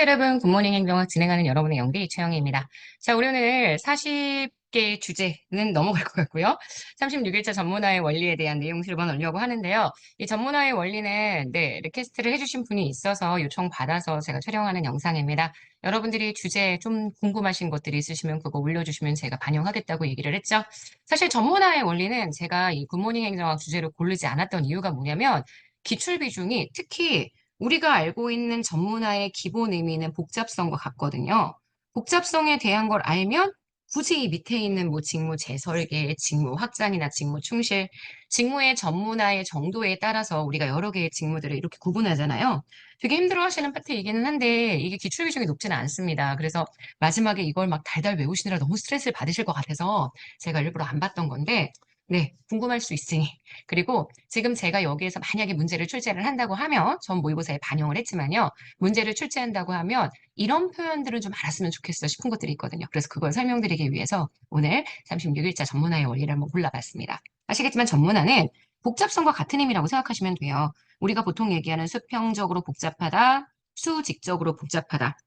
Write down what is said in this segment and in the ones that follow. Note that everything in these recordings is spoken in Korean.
여러분, 굿모닝 행정학 진행하는 여러분의 영디 이채영입니다. 자, 우리 오늘 40개 주제는 넘어갈 것 같고요. 36일차 전문화의 원리에 대한 내용들을 나누려고 하는데요. 이 전문화의 원리는 리퀘스트를 해주신 분이 있어서 요청받아서 제가 촬영하는 영상입니다. 여러분들이 주제에 좀 궁금하신 것들이 있으시면 그거 올려주시면 제가 반영하겠다고 얘기를 했죠. 사실 전문화의 원리는 제가 이 굿모닝 행정학 주제로 고르지 않았던 이유가 뭐냐면 기출 비중이 특히 우리가 알고 있는 전문화의 기본 의미는 복잡성과 같거든요. 복잡성에 대한 걸 알면 굳이 이 밑에 있는 뭐 직무 재설계, 직무 확장이나 직무 충실, 직무의 전문화의 정도에 따라서 우리가 여러 개의 직무들을 이렇게 구분하잖아요. 되게 힘들어 하시는 파트이기는 한데 이게 기출 비중이 높지는 않습니다. 그래서 마지막에 이걸 막 달달 외우시느라 너무 스트레스를 받으실 것 같아서 제가 일부러 안 봤던 건데 네, 궁금할 수 있으니 그리고 지금 제가 여기에서 만약에 문제를 출제를 한다고 하면 전 모의고사에 반영을 했지만요. 문제를 출제한다고 하면 이런 표현들은 좀 알았으면 좋겠어 싶은 것들이 있거든요. 그래서 그걸 설명드리기 위해서 오늘 36일자 전문화의 원리를 한번 골라봤습니다. 아시겠지만 전문화는 복잡성과 같은 의미라고 생각하시면 돼요. 우리가 보통 얘기하는 수평적으로 복잡하다, 수직적으로 복잡하다.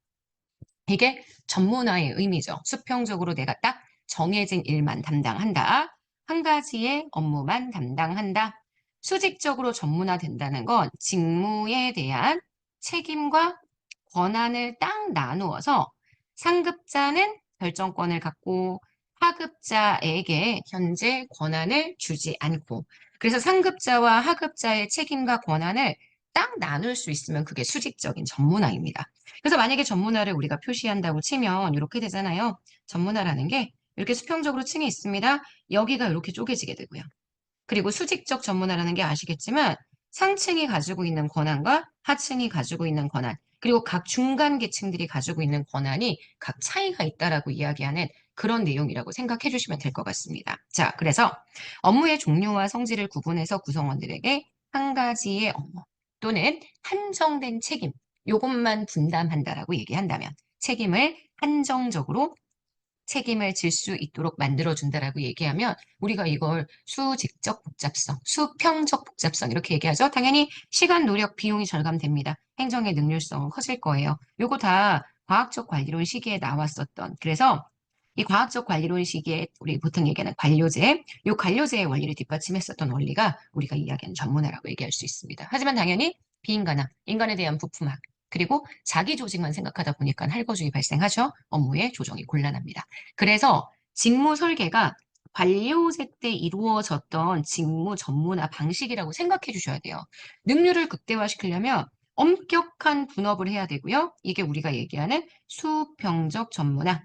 이게 전문화의 의미죠. 수평적으로 내가 딱 정해진 일만 담당한다. 한 가지의 업무만 담당한다. 수직적으로 전문화된다는 건 직무에 대한 책임과 권한을 딱 나누어서 상급자는 결정권을 갖고 하급자에게 현재 권한을 주지 않고 그래서 상급자와 하급자의 책임과 권한을 딱 나눌 수 있으면 그게 수직적인 전문화입니다. 그래서 만약에 전문화를 우리가 표시한다고 치면 이렇게 되잖아요. 전문화라는 게 이렇게 수평적으로 층이 있습니다. 여기가 이렇게 쪼개지게 되고요. 그리고 수직적 전문화라는 게 아시겠지만 상층이 가지고 있는 권한과 하층이 가지고 있는 권한, 그리고 각 중간 계층들이 가지고 있는 권한이 각 차이가 있다라고 이야기하는 그런 내용이라고 생각해 주시면 될 것 같습니다. 자, 그래서 업무의 종류와 성질을 구분해서 구성원들에게 한 가지의 업무 또는 한정된 책임, 요것만 분담한다라고 얘기한다면 책임을 한정적으로 책임을 질 수 있도록 만들어준다라고 얘기하면 우리가 이걸 수직적 복잡성, 수평적 복잡성 이렇게 얘기하죠. 당연히 시간, 노력, 비용이 절감됩니다. 행정의 능률성은 커질 거예요. 요거 다 과학적 관리론 시기에 나왔었던 그래서 이 과학적 관리론 시기에 우리 보통 얘기하는 관료제, 요 관료제의 원리를 뒷받침했었던 원리가 우리가 이야기하는 전문화라고 얘기할 수 있습니다. 하지만 당연히 비인간학, 인간에 대한 부품학, 그리고 자기 조직만 생각하다 보니까 할거중이 발생하죠. 업무의 조정이 곤란합니다. 그래서 직무 설계가 관료제 때 이루어졌던 직무 전문화 방식이라고 생각해 주셔야 돼요. 능률을 극대화시키려면 엄격한 분업을 해야 되고요. 이게 우리가 얘기하는 수평적 전문화.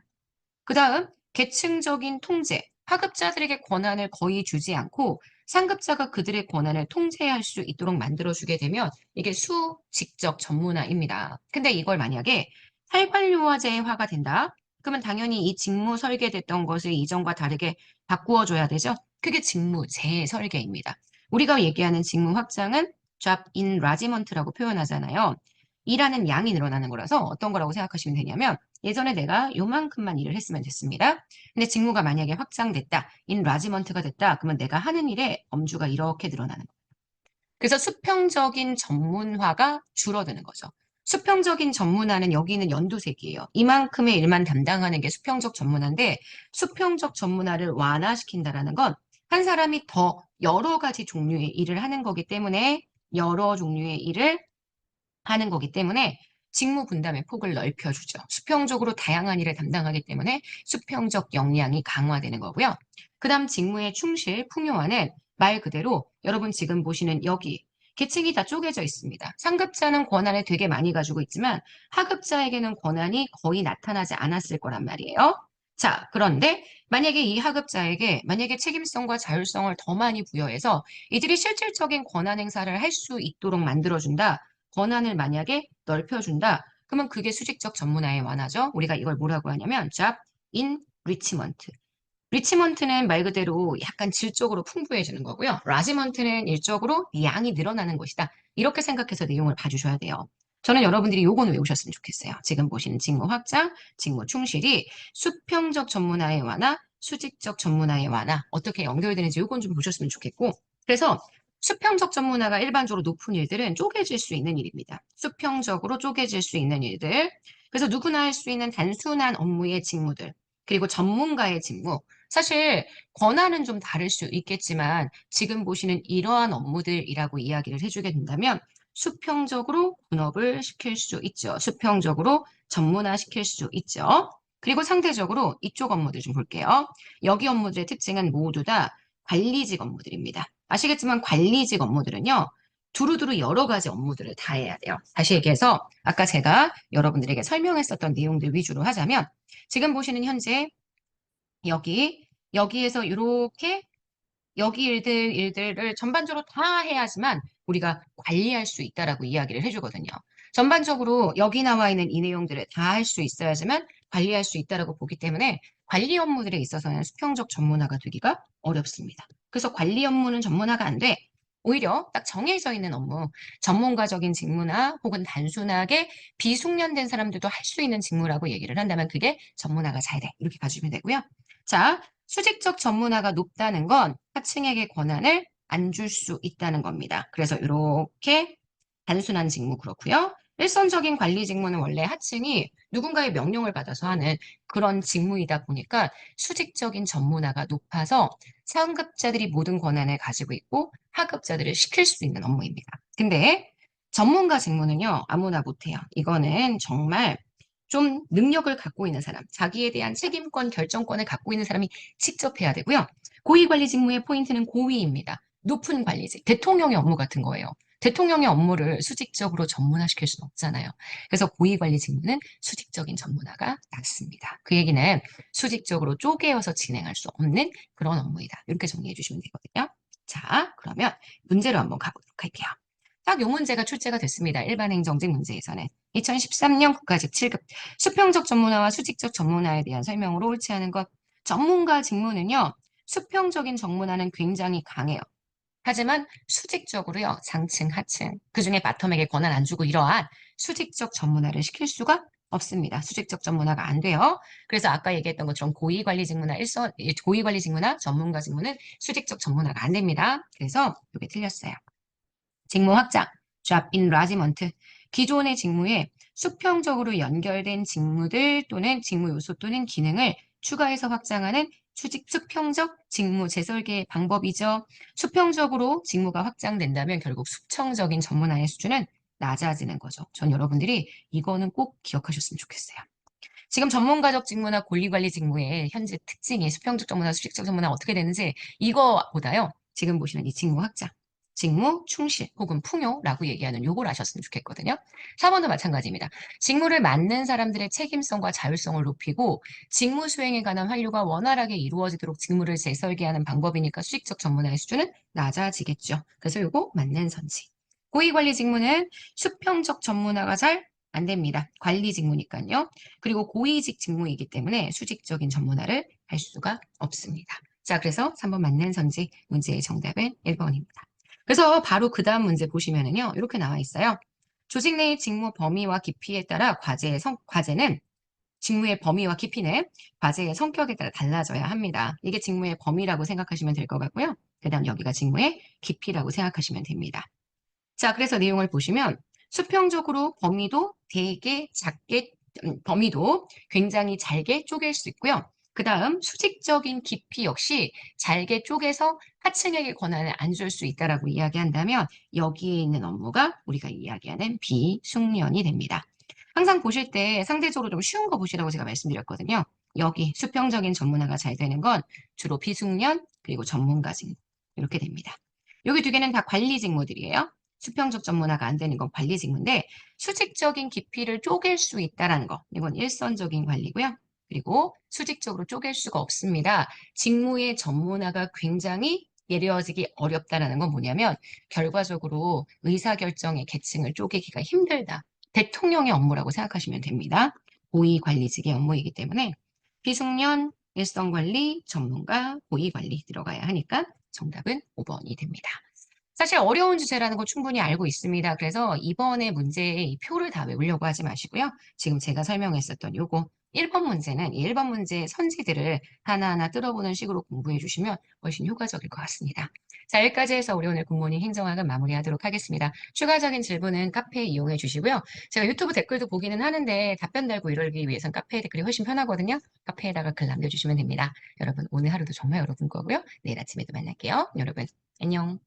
그 다음 계층적인 통제. 하급자들에게 권한을 거의 주지 않고 상급자가 그들의 권한을 통제할 수 있도록 만들어주게 되면 이게 수직적 전문화입니다. 근데 이걸 만약에 활관료화제화가 된다? 그러면 당연히 이 직무 설계됐던 것을 이전과 다르게 바꾸어 줘야 되죠. 그게 직무 재설계입니다. 우리가 얘기하는 직무 확장은 job enlargement라고 표현하잖아요. 일하는 양이 늘어나는 거라서 어떤 거라고 생각하시면 되냐면 예전에 내가 요만큼만 일을 했으면 됐습니다. 근데 직무가 만약에 확장됐다, enlargement가 됐다, 그러면 내가 하는 일의 엄주가 이렇게 늘어나는 거예요. 그래서 수평적인 전문화가 줄어드는 거죠. 수평적인 전문화는 여기는 연두색이에요. 이만큼의 일만 담당하는 게 수평적 전문화인데 수평적 전문화를 완화시킨다라는 건 한 사람이 더 여러 가지 종류의 일을 하는 거기 때문에 여러 종류의 일을 하는 거기 때문에 직무 분담의 폭을 넓혀주죠. 수평적으로 다양한 일을 담당하기 때문에 수평적 역량이 강화되는 거고요. 그 다음 직무의 충실, 풍요화는 말 그대로 여러분 지금 보시는 여기 계층이 다 쪼개져 있습니다. 상급자는 권한을 되게 많이 가지고 있지만 하급자에게는 권한이 거의 나타나지 않았을 거란 말이에요. 자, 그런데 만약에 이 하급자에게 만약에 책임성과 자율성을 더 많이 부여해서 이들이 실질적인 권한 행사를 할 수 있도록 만들어준다. 권한을 만약에 넓혀준다. 그러면 그게 수직적 전문화의 완화죠. 우리가 이걸 뭐라고 하냐면 job enrichment. 리치먼트는 말 그대로 약간 질적으로 풍부해지는 거고요. 라지먼트는 일적으로 양이 늘어나는 것이다. 이렇게 생각해서 내용을 봐주셔야 돼요. 저는 여러분들이 요거는 외우셨으면 좋겠어요. 지금 보시는 직무 확장, 직무 충실이 수평적 전문화의 완화, 수직적 전문화의 완화 어떻게 연결되는지 요건 좀 보셨으면 좋겠고 그래서 수평적 전문화가 일반적으로 높은 일들은 쪼개질 수 있는 일입니다. 수평적으로 쪼개질 수 있는 일들. 그래서 누구나 할 수 있는 단순한 업무의 직무들, 그리고 전문가의 직무. 사실 권한은 좀 다를 수 있겠지만 지금 보시는 이러한 업무들이라고 이야기를 해주게 된다면 수평적으로 분업을 시킬 수 있죠. 수평적으로 전문화시킬 수 있죠. 그리고 상대적으로 이쪽 업무들 좀 볼게요. 여기 업무들의 특징은 모두 다 관리직 업무들입니다. 아시겠지만 관리직 업무들은요. 두루두루 여러 가지 업무들을 다 해야 돼요. 다시 얘기해서 아까 제가 여러분들에게 설명했었던 내용들 위주로 하자면 지금 보시는 현재 여기에서 이렇게 여기 일들을 전반적으로 다 해야지만 우리가 관리할 수 있다라고 이야기를 해주거든요. 전반적으로 여기 나와 있는 이 내용들을 다 할 수 있어야지만 관리할 수 있다라고 보기 때문에 관리 업무들에 있어서는 수평적 전문화가 되기가 어렵습니다. 그래서 관리 업무는 전문화가 안 돼. 오히려 딱 정해져 있는 업무, 전문가적인 직무나 혹은 단순하게 비숙련된 사람들도 할 수 있는 직무라고 얘기를 한다면 그게 전문화가 잘 돼. 이렇게 봐주시면 되고요. 자, 수직적 전문화가 높다는 건 하층에게 권한을 안 줄 수 있다는 겁니다. 그래서 이렇게 단순한 직무 그렇고요. 일선적인 관리 직무는 원래 하층이 누군가의 명령을 받아서 하는 그런 직무이다 보니까 수직적인 전문화가 높아서 상급자들이 모든 권한을 가지고 있고 하급자들을 시킬 수 있는 업무입니다. 근데 전문가 직무는요, 아무나 못해요. 이거는 정말 좀 능력을 갖고 있는 사람, 자기에 대한 책임권, 결정권을 갖고 있는 사람이 직접 해야 되고요. 고위관리 직무의 포인트는 고위입니다. 높은 관리직, 대통령의 업무 같은 거예요. 대통령의 업무를 수직적으로 전문화시킬 수는 없잖아요. 그래서 고위관리 직무는 수직적인 전문화가 낮습니다. 그 얘기는 수직적으로 쪼개어서 진행할 수 없는 그런 업무이다. 이렇게 정리해 주시면 되거든요. 자, 그러면 문제로 한번 가보도록 할게요. 딱 요 문제가 출제가 됐습니다. 일반 행정직 문제에서는. 2013년 국가직 7급 수평적 전문화와 수직적 전문화에 대한 설명으로 옳지 않은 것. 전문가 직무는요. 수평적인 전문화는 굉장히 강해요. 하지만 수직적으로요. 상층, 하층, 그중에 바텀에게 권한 안 주고 이러한 수직적 전문화를 시킬 수가 없습니다. 수직적 전문화가 안 돼요. 그래서 아까 얘기했던 것처럼 고위관리 직무나 고위관리 직무나 전문가 직무는 수직적 전문화가 안 됩니다. 그래서 이게 틀렸어요. 직무 확장, job enlargement, 기존의 직무에 수평적으로 연결된 직무들 또는 직무 요소 또는 기능을 추가해서 확장하는 수평적 직무 재설계 방법이죠. 수평적으로 직무가 확장된다면 결국 수평적인 전문화의 수준은 낮아지는 거죠. 전 여러분들이 이거는 꼭 기억하셨으면 좋겠어요. 지금 전문가적 직무나 권리관리 직무의 현재 특징이 수평적 전문화, 수직적 전문화 어떻게 되는지 이거보다요. 지금 보시는 이 직무 확장, 직무 충실 혹은 풍요라고 얘기하는 요걸 아셨으면 좋겠거든요. 4번도 마찬가지입니다. 직무를 맡는 사람들의 책임성과 자율성을 높이고 직무 수행에 관한 환류가 원활하게 이루어지도록 직무를 재설계하는 방법이니까 수직적 전문화의 수준은 낮아지겠죠. 그래서 요거 맞는 선지. 고위관리 직무는 수평적 전문화가 잘 안 됩니다. 관리 직무니까요. 그리고 고위직 직무이기 때문에 수직적인 전문화를 할 수가 없습니다. 자, 그래서 3번 맞는 선지 문제의 정답은 1번입니다. 그래서 바로 그 다음 문제 보시면은요. 이렇게 나와 있어요. 조직 내의 직무 범위와 깊이에 따라 과제는 직무의 범위와 깊이는 과제의 성격에 따라 달라져야 합니다. 이게 직무의 범위라고 생각하시면 될 것 같고요. 그 다음 여기가 직무의 깊이라고 생각하시면 됩니다. 자, 그래서 내용을 보시면 수평적으로 범위도 되게 작게, 범위도 굉장히 잘게 쪼갤 수 있고요. 그 다음 수직적인 깊이 역시 잘게 쪼개서 하층에게 권한을 안 줄 수 있다라고 이야기한다면 여기에 있는 업무가 우리가 이야기하는 비숙련이 됩니다. 항상 보실 때 상대적으로 좀 쉬운 거 보시라고 제가 말씀드렸거든요. 여기 수평적인 전문화가 잘 되는 건 주로 비숙련 그리고 전문가 직무 이렇게 됩니다. 여기 두 개는 다 관리 직무들이에요. 수평적 전문화가 안 되는 건 관리 직무인데 수직적인 깊이를 쪼갤 수 있다는 거. 이건 일선적인 관리고요. 그리고 수직적으로 쪼갤 수가 없습니다. 직무의 전문화가 굉장히 이루어지기 어렵다는 건 뭐냐면 결과적으로 의사결정의 계층을 쪼개기가 힘들다. 대통령의 업무라고 생각하시면 됩니다. 고위관리직의 업무이기 때문에 비숙련, 일선관리, 전문가, 고위관리 들어가야 하니까 정답은 5번이 됩니다. 사실 어려운 주제라는 거 충분히 알고 있습니다. 그래서 이번에 문제의 이 표를 다 외우려고 하지 마시고요. 지금 제가 설명했었던 요거 1번 문제는 이 1번 문제의 선지들을 하나하나 뜯어보는 식으로 공부해 주시면 훨씬 효과적일 것 같습니다. 자, 여기까지 해서 우리 오늘 굿모닝 행정학은 마무리하도록 하겠습니다. 추가적인 질문은 카페 이용해 주시고요. 제가 유튜브 댓글도 보기는 하는데 답변 달고 이러기 위해선 카페 댓글이 훨씬 편하거든요. 카페에다가 글 남겨주시면 됩니다. 여러분 오늘 하루도 정말 여러분 거고요. 내일 아침에도 만날게요. 여러분 안녕.